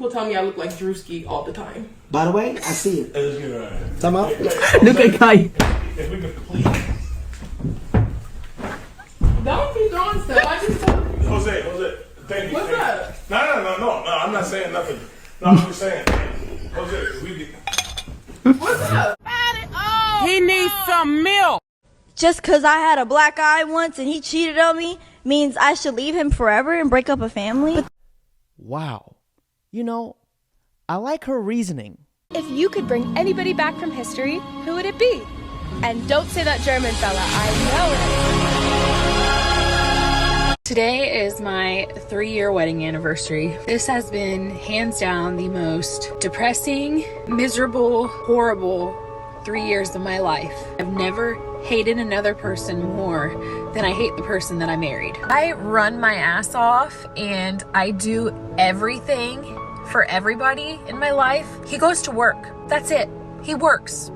People tell me I look like Drewski all the time. By the way, I see it. Let's get right. Time out. Look at Kai. If we could please. Don't be throwing stuff. I just told you. Jose, thank you. What's up? No, I'm not saying nothing. No, I'm just saying. Jose, we get. What's up? He needs some milk. Just because I had a black eye once and he cheated on me means I should leave him forever and break up a family? Wow. You know, I like her reasoning. If you could bring anybody back from history, who would it be? And don't say that German fella. I know it. Today is my 3-year wedding anniversary. This has been hands down the most depressing, miserable, horrible 3 years of my life. I've never hated another person more than I hate the person that I married. I run my ass off and I do everything for everybody in my life. He goes to work. That's it. He works.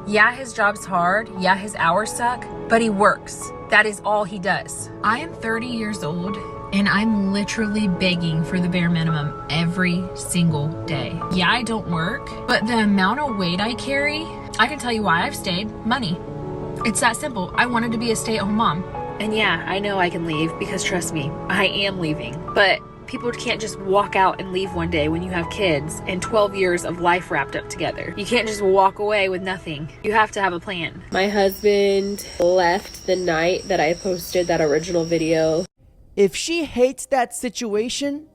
Yeah, his job's hard. Yeah, his hours suck, but he works. That is all he does. I am 30 years old and I'm literally begging for the bare minimum every single day. Yeah, I don't work, but the amount of weight I carry, I can tell you why I've stayed. Money. It's that simple. I wanted to be a stay-at-home mom. And yeah, I know I can leave because trust me, I am leaving. But people can't just walk out and leave one day when you have kids and 12 years of life wrapped up together. You can't just walk away with nothing. You have to have a plan. My husband left the night that I posted that original video. If she hates that situation,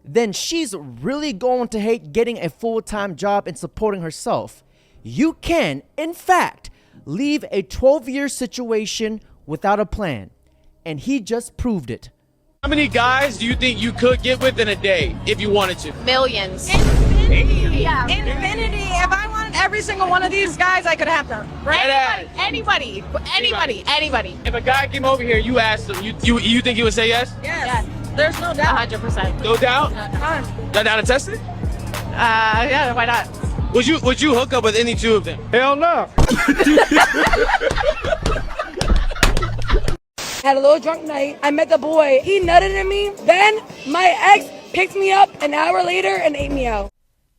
then she's really going to hate getting a full-time job and supporting herself. You can, in fact, leave a 12-year situation without a plan. And he just proved it. How many guys do you think you could get with in a day if you wanted to? Millions. Infinity. Yeah. Infinity. If I wanted every single one of these guys, I could have them. Right? Anybody. If a guy came over here, you asked him, you think he would say yes? Yes. There's no doubt. 100%. No doubt? Not down to test it? Yeah, why not? Would you hook up with any two of them? Hell no. Had a little drunk night. I met the boy. He nutted at me. Then my ex picked me up an hour later and ate me out.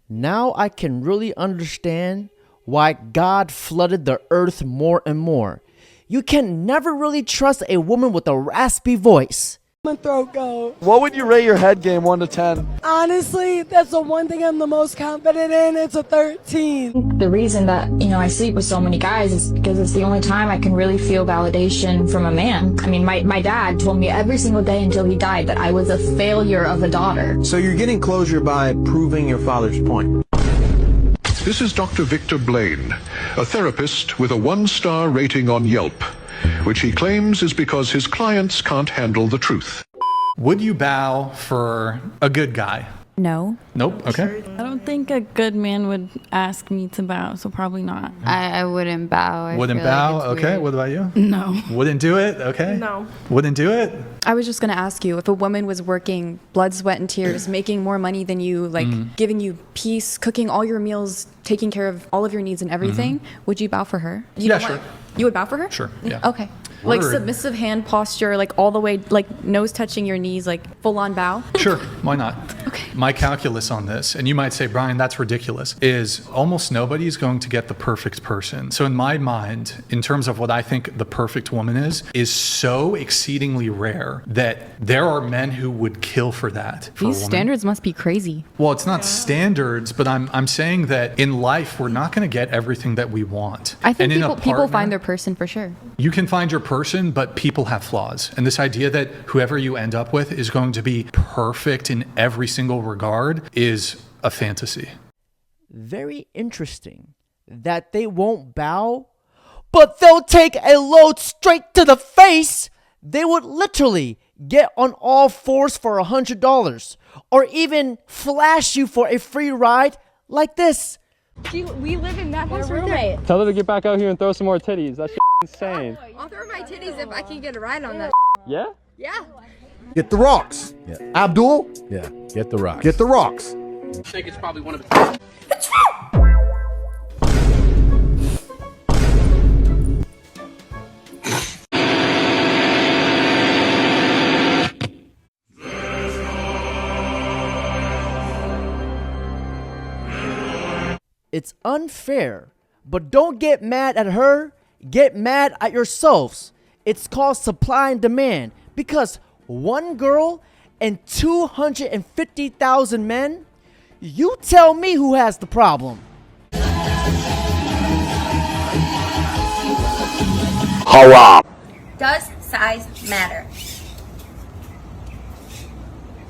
Now I can really understand why God flooded the earth more and more. You can never really trust a woman with a raspy voice. My throat go. What would you rate your head game 1 to 10? Honestly, that's the one thing I'm the most confident in. It's a 13. The reason that, I sleep with so many guys is because it's the only time I can really feel validation from a man. I mean, my dad told me every single day until he died that I was a failure of a daughter. So you're getting closure by proving your father's point. This is Dr. Victor Blaine, a therapist with a 1-star rating on Yelp, which he claims is because his clients can't handle the truth. Would you bow for a good guy? No. Nope. Okay. I don't think a good man would ask me to bow, so probably not. I wouldn't bow. Wouldn't bow? Okay. What about you? No. Wouldn't do it? Okay. No. Wouldn't do it? I was just going to ask you, if a woman was working blood, sweat, and tears, making more money than you, giving you peace, cooking all your meals, taking care of all of your needs and everything, would you bow for her? Yeah, sure. You would bow for her? Sure. Yeah. Okay. Like submissive hand posture, all the way, nose touching your knees, full on bow? Sure. Why not? Okay. My calculus on this, and you might say, Brian, that's ridiculous, is almost nobody's going to get the perfect person. So in my mind, in terms of what I think the perfect woman is so exceedingly rare that there are men who would kill for that. These standards must be crazy. Well, it's not standards, but I'm saying that in life, we're not going to get everything that we want. I think people find their person for sure. You can find your person, but people have flaws. And this idea that whoever you end up with is going to be perfect in every single regard is a fantasy. Very interesting that they won't bow, but they'll take a load straight to the face. They would literally get on all fours for $100 or even flash you for a free ride like this. We live in that house right there. Tell her to get back out here and throw some more titties. That's insane. I'll throw my titties if I can get a ride on that. Yeah? Yeah. Get the rocks. Yeah. Abdul? Yeah, get the rocks. Get the rocks. I think it's probably one of the... It's unfair, but don't get mad at her. Get mad at yourselves. It's called supply and demand because one girl and 250,000 men? You tell me who has the problem. Does size matter?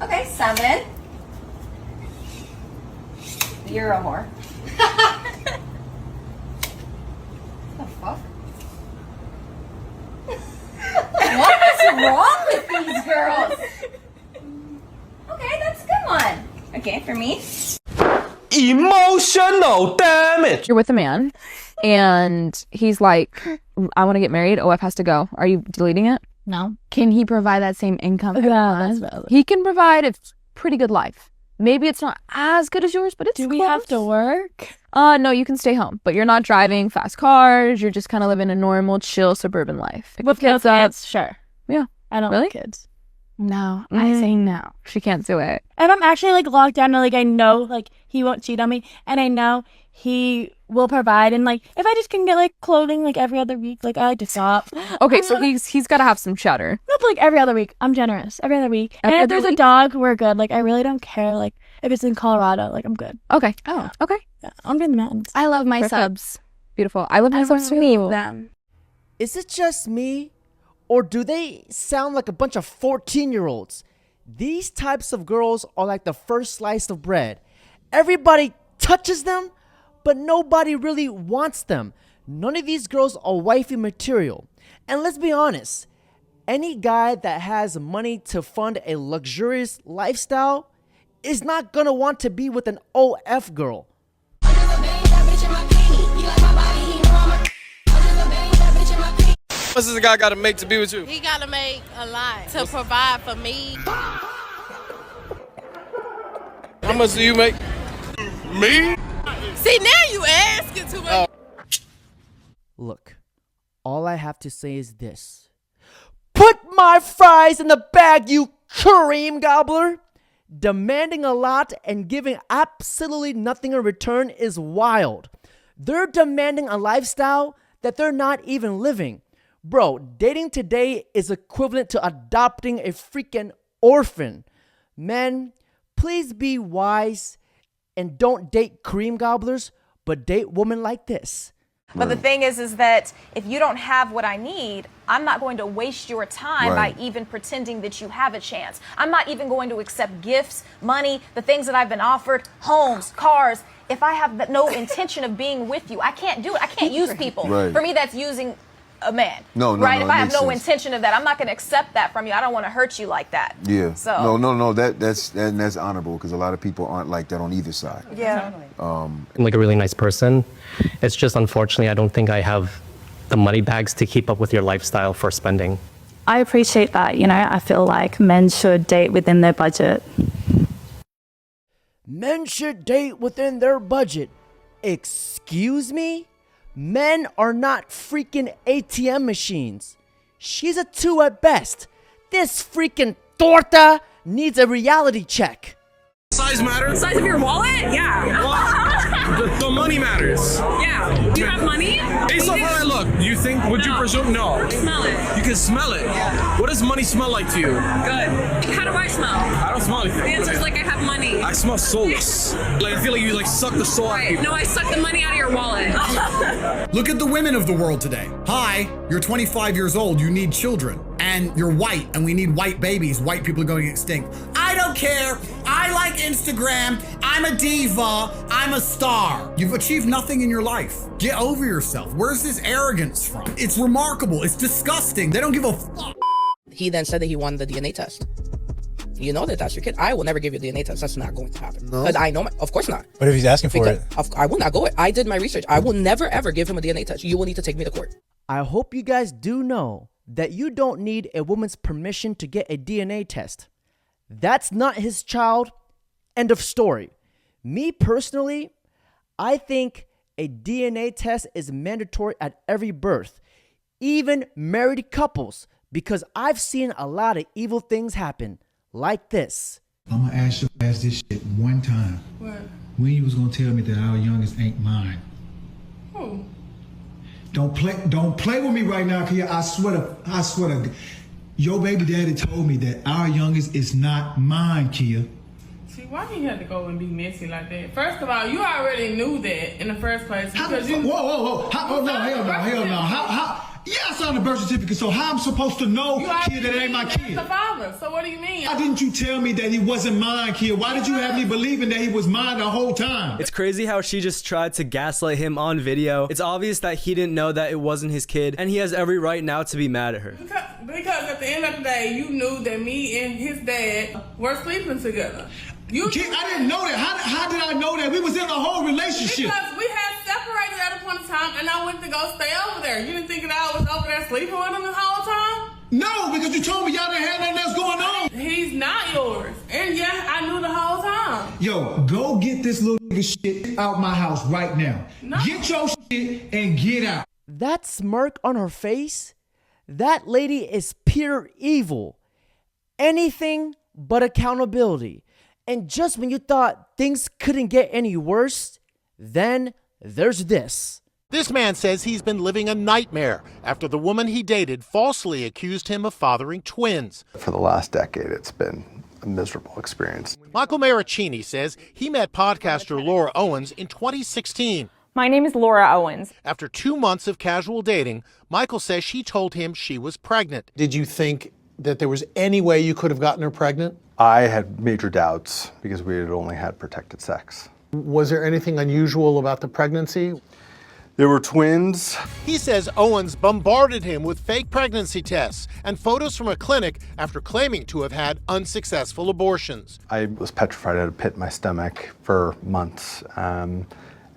Okay, 7. You're a whore. The fuck? What is wrong with these girls? Okay, that's a good one. Okay, for me. Emotional damage. You're with a man and he's like, I want to get married. OF has to go. Are you deleting it? No. Can he provide that same income? Yeah, that's valid. He can provide a pretty good life. Maybe it's not as good as yours, but it's Do we have to work? No, you can stay home, but you're not driving fast cars. You're just kind of living a normal, chill suburban life. With kids, sure. Yeah. I don't Really? like kids. No, I say no. She can't do it. If I'm actually like locked down and like I know like he won't cheat on me and I know he will provide and like if I just can get like clothing like every other week, like I like to stop. Okay, so he's got to have some cheddar. Not like every other week. I'm generous. Every other week. Every and if other there's a week? dog, we're good. Like I really don't care. Like if it's in Colorado, like I'm good. Okay. Oh, okay. Yeah, I'm good in the mountains. I love my Perfect. subs. Beautiful. I love my subs too. Them. Is it just me? Or do they sound like a bunch of 14-year-olds? These types of girls are like the first slice of bread. Everybody touches them, but nobody really wants them. None of these girls are wifey material. And let's be honest, any guy that has money to fund a luxurious lifestyle is not gonna want to be with an OF girl. What's this guy got to make to be with you? He gotta make a lot to provide for me. How much do you make? Me? See, now you asking too much. Look, all I have to say is this. Put my fries in the bag, you cream gobbler! Demanding a lot and giving absolutely nothing in return is wild. They're demanding a lifestyle that they're not even living. Bro, dating today is equivalent to adopting a freaking orphan. Men, please be wise and don't date cream gobblers, but date women like this. But the thing is that if you don't have what I need, I'm not going to waste your time by even pretending that you have a chance. I'm not even going to accept gifts, money, the things that I've been offered, homes, cars. If I have no intention of being with you, I can't do it. I can't use people. Right. For me, that's using a man. No, right? no, If I have makes no sense. intention of that, I'm not going to accept that from you. I don't want to hurt you like that. Yeah. So No. That's honorable because a lot of people aren't like that on either side. yeah. I'm like a really nice person. It's just unfortunately I don't think I have the money bags to keep up with your lifestyle for spending. I appreciate that. You know, I feel like men should date within their budget. Men should date within their budget. Excuse me? Men are not freaking ATM machines. She's a 2 at best. This freaking torta needs a reality check. Size matters. Size of your wallet? Yeah. The money matters. Yeah. Do you have money? Based off how I look, you think, would you presume? No. Smell it. You can smell it. What does money smell like to you? Good. How do I smell? I don't smell anything. The answer's like I have money. I smell soulless. Like I feel like you like suck the soul out of people. No, I suck the money out of your wallet. Look at the women of the world today. Hi, you're 25 years old, you need children. And you're white, and we need white babies. White people are going extinct. I don't care. I like Instagram. I'm a diva. I'm a star. You've achieved nothing in your life. Get over yourself. Where's this arrogance from? It's remarkable. It's disgusting. They don't give a fuck. He then said that he wanted the DNA test. You know that that's your kid. I will never give you a DNA test. That's not going to happen. No? Because I know, of course not. But if he's asking for it? I will not go it. I did my research. I will never, ever give him a DNA test. You will need to take me to court. I hope you guys do know that you don't need a woman's permission to get a DNA test. That's not his child. End of story. Me personally, I think a DNA test is mandatory at every birth, even married couples, because I've seen a lot of evil things happen, like this. I'm gonna ask your ass this shit one time. What? When you was gonna tell me that our youngest ain't mine? Who? Don't play with me right now, Kia. I swear to, your baby daddy told me that our youngest is not mine, Kia. See, why do you have to go and be messy like that? First of all, you already knew that in the first place because you. Whoa! Oh no! Hell no! How? Yeah, I signed the birth certificate. So how I'm supposed to know, Kia, that it ain't my kid? The father. So what do you mean? Why didn't you tell me that he wasn't mine, Kia? Why did you have me believing that he was mine the whole time? It's crazy how she just tried to gaslight him on video. It's obvious that he didn't know that it wasn't his kid, and he has every right now to be mad at her. Because at the end of the day, you knew that me and his dad were sleeping together. I didn't know that. How did I know that? We was in a whole relationship. Because we had separated at a point in time, and I went to go stay over there. You didn't think that I was over there sleeping with him the whole time? No, because you told me y'all didn't have nothing else going on. He's not yours. And yeah, I knew the whole time. Yo, go get this little nigga shit out my house right now. No. Get your shit and get out. That smirk on her face, that lady is pure evil. Anything but accountability. And just when you thought things couldn't get any worse, then there's this. This man says he's been living a nightmare after the woman he dated falsely accused him of fathering twins. For the last decade, it's been a miserable experience. Michael Maricini says he met podcaster Laura Owens in 2016. My name is Laura Owens. After 2 months of casual dating, Michael says she told him she was pregnant. Did you think that there was any way you could have gotten her pregnant? I had major doubts because we had only had protected sex. Was there anything unusual about the pregnancy? There were twins. He says Owens bombarded him with fake pregnancy tests and photos from a clinic after claiming to have had unsuccessful abortions. I was petrified. I had a pit in my stomach for months.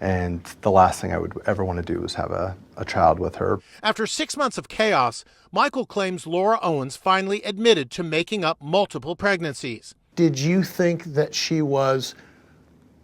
And the last thing I would ever want to do was have a child with her. After 6 months of chaos, Michael claims Laura Owens finally admitted to making up multiple pregnancies. Did you think that she was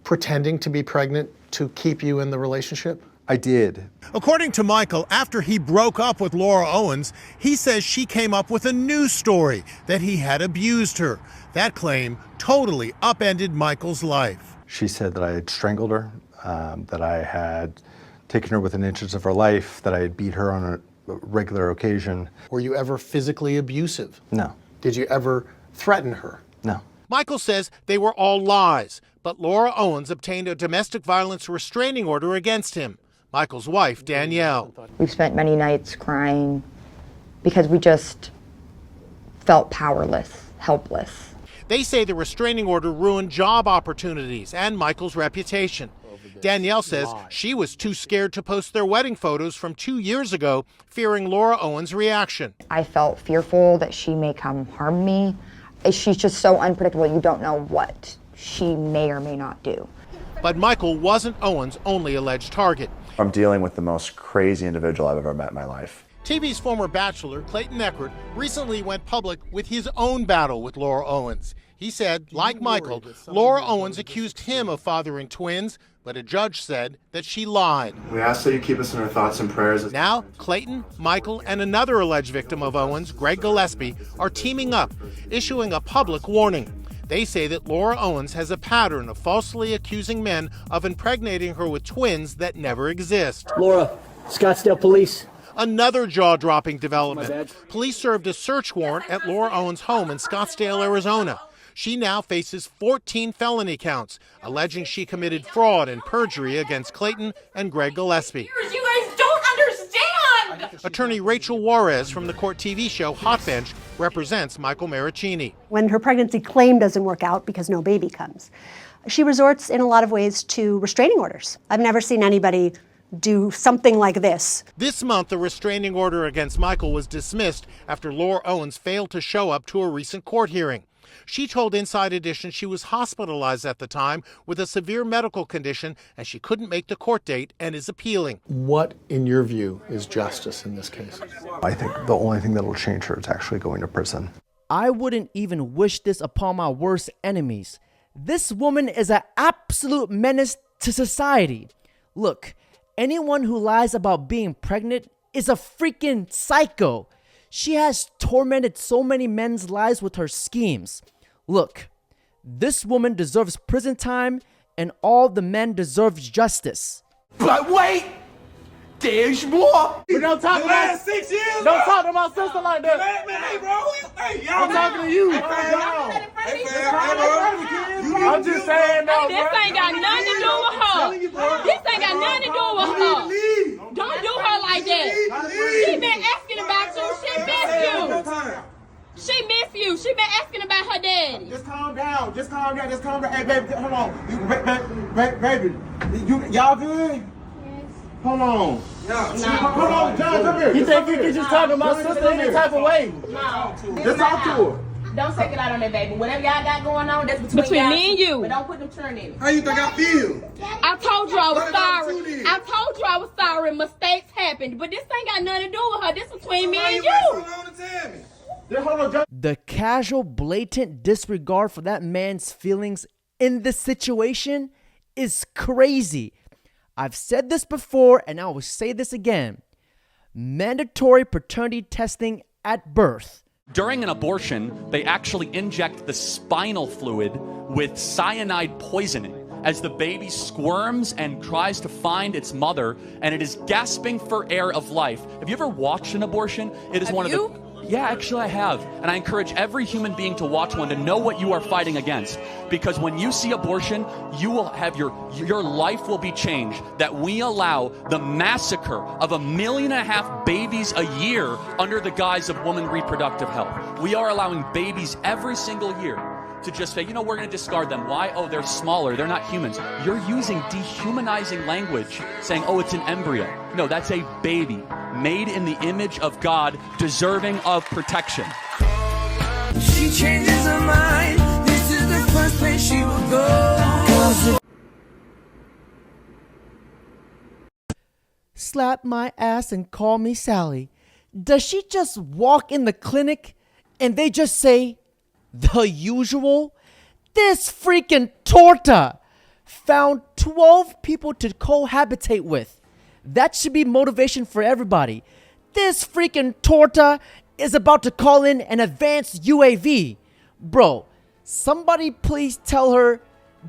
pretending to be pregnant to keep you in the relationship? I did. According to Michael, after he broke up with Laura Owens, he says she came up with a new story that he had abused her. That claim totally upended Michael's life. She said that I had strangled her, that I had taken her within inches of her life, that I had beat her on a regular occasion. Were you ever physically abusive? No. Did you ever threaten her? No. Michael says they were all lies, but Laura Owens obtained a domestic violence restraining order against him. Michael's wife, Danielle. We've spent many nights crying because we just felt powerless, helpless. They say the restraining order ruined job opportunities and Michael's reputation. Danielle says she was too scared to post their wedding photos from 2 years ago, fearing Laura Owens' reaction. I felt fearful that she may come harm me. She's just so unpredictable. You don't know what she may or may not do. But Michael wasn't Owens' only alleged target. I'm dealing with the most crazy individual I've ever met in my life. TV's former bachelor, Clayton Echard, recently went public with his own battle with Laura Owens. He said, like Michael, Laura Owens accused him of fathering twins, but a judge said that she lied. We ask that you keep us in our thoughts and prayers. Now, Clayton, Michael, and another alleged victim of Owens, Greg Gillespie, are teaming up, issuing a public warning. They say that Laura Owens has a pattern of falsely accusing men of impregnating her with twins that never exist. Laura, Scottsdale Police. Another jaw-dropping development. Police served a search warrant at Laura Owens' home in Scottsdale, Arizona. She now faces 14 felony counts, alleging she committed fraud and perjury against Clayton and Greg Gillespie. You guys don't understand! Attorney Rachel Juarez from the court TV show Hot Bench represents Michael Maricini. When her pregnancy claim doesn't work out because no baby comes, she resorts in a lot of ways to restraining orders. I've never seen anybody do something like this. This month, a restraining order against Michael was dismissed after Laura Owens failed to show up to a recent court hearing. She told Inside Edition she was hospitalized at the time with a severe medical condition and she couldn't make the court date and is appealing. What, in your view, is justice in this case? I think the only thing that will change her is actually going to prison. I wouldn't even wish this upon my worst enemies. This woman is an absolute menace to society. Look, anyone who lies about being pregnant is a freaking psycho. She has tormented so many men's lives with her schemes. Look, this woman deserves prison time and all the men deserve justice. But wait, there's more. But don't talk The about last 6 years. Don't talk to my sister like that. Man, hey, bro. Hey, y'all. I'm talking to you. Hey, I'm just saying, no, This ain't got nothing to do with her. This ain't got nothing to do with her. Don't do her like that. She been asking about you. She missed you. She missed you. She been asking about her daddy. Just calm down. Just calm down. Just calm down. Hey, baby, hold on. Baby, y'all good? Hold on. Hold on, John, come here. You think you can just talk to my sister in that type of way? No. Just talk to her. Don't take it out on that baby. Whatever y'all got going on, that's between me and you. But don't put them churn in it. How you think I feel? I told you I was sorry. I told you I was sorry. Mistakes happened. But this ain't got nothing to do with her. This between me and you. The casual, blatant disregard for that man's feelings in this situation is crazy. I've said this before and I will say this again. Mandatory paternity testing at birth. During an abortion, they actually inject the spinal fluid with cyanide poisoning as the baby squirms and tries to find its mother, and it is gasping for air of life. Have you ever watched an abortion? It is one of the... Yeah, actually I have. And I encourage every human being to watch one to know what you are fighting against. Because when you see abortion, you will have your life will be changed. That we allow the massacre of 1.5 million babies a year under the guise of woman reproductive health. We are allowing babies every single year to just say, you know, we're going to discard them. Why? Oh, they're smaller. They're not humans. You're using dehumanizing language, saying, oh, it's an embryo. No, that's a baby made in the image of God, deserving of protection. She changes her mind. This is the first place she will go. Slap my ass and call me Sally. Does she just walk in the clinic and they just say the usual? This freaking torta found 12 people to cohabitate with. That should be motivation for everybody. This freaking torta is about to call in an advanced UAV. Bro, somebody please tell her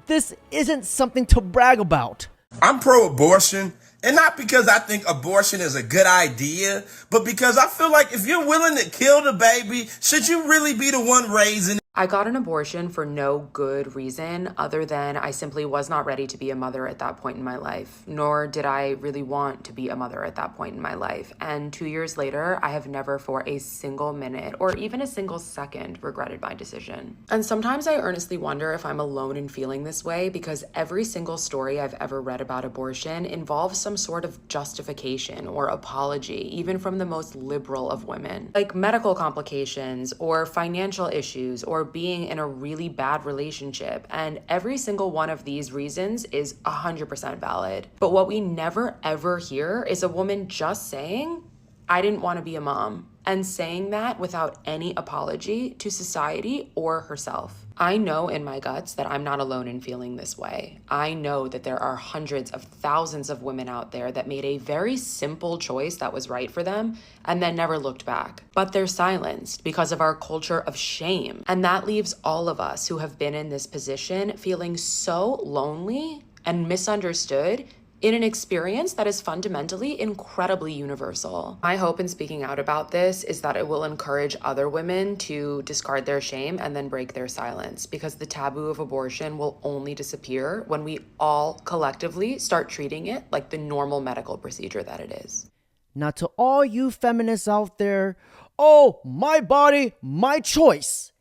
this isn't something to brag about. I'm pro-abortion, and not because I think abortion is a good idea, but because I feel like if you're willing to kill the baby, should you really be the one raising it? I got an abortion for no good reason other than I simply was not ready to be a mother at that point in my life, nor did I really want to be a mother at that point in my life. And 2 years later, I have never for a single minute or even a single second regretted my decision. And sometimes I earnestly wonder if I'm alone in feeling this way because every single story I've ever read about abortion involves some sort of justification or apology, even from the most liberal of women, like medical complications or financial issues or being in a really bad relationship, and every single one of these reasons is 100% valid. But what we never ever hear is a woman just saying, I didn't want to be a mom, and saying that without any apology to society or herself. I know in my guts that I'm not alone in feeling this way. I know that there are hundreds of thousands of women out there that made a very simple choice that was right for them and then never looked back. But they're silenced because of our culture of shame. And that leaves all of us who have been in this position feeling so lonely and misunderstood in an experience that is fundamentally incredibly universal. My hope in speaking out about this is that it will encourage other women to discard their shame and then break their silence, because the taboo of abortion will only disappear when we all collectively start treating it like the normal medical procedure that it is. Now to all you feminists out there, oh, my body, my choice.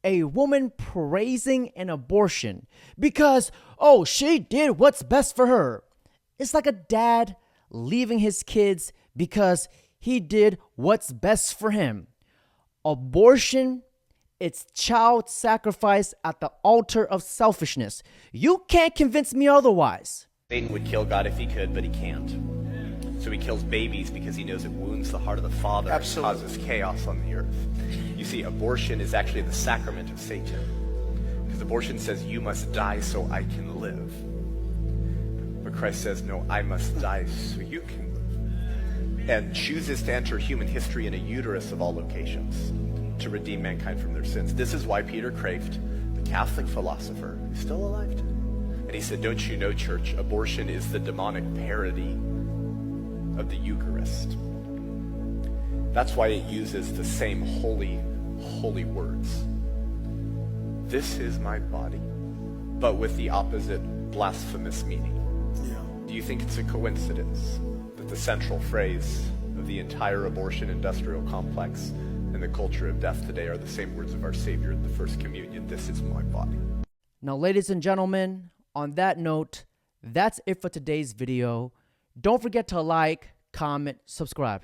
A woman praising an abortion because, oh, she did what's best for her. It's like a dad leaving his kids because he did what's best for him. Abortion, it's child sacrifice at the altar of selfishness. You can't convince me otherwise. Satan would kill God if he could, but he can't. So he kills babies because he knows it wounds the heart of the Father and causes chaos on the earth. You see, abortion is actually the sacrament of Satan. Because abortion says, you must die so I can live. But Christ says, no, I must die so you can live. And chooses to enter human history in a uterus of all locations to redeem mankind from their sins. This is why Peter Kreeft, the Catholic philosopher, who's still alive today, And he said, don't you know, church, abortion is the demonic parody of the Eucharist. That's why it uses the same holy words. This is my body, but with the opposite blasphemous meaning. Do you think it's a coincidence that the central phrase of the entire abortion industrial complex and the culture of death today are the same words of our Savior at the First Communion? This is my body. Now, ladies and gentlemen, on that note, that's it for today's video. Don't forget to like, comment, subscribe.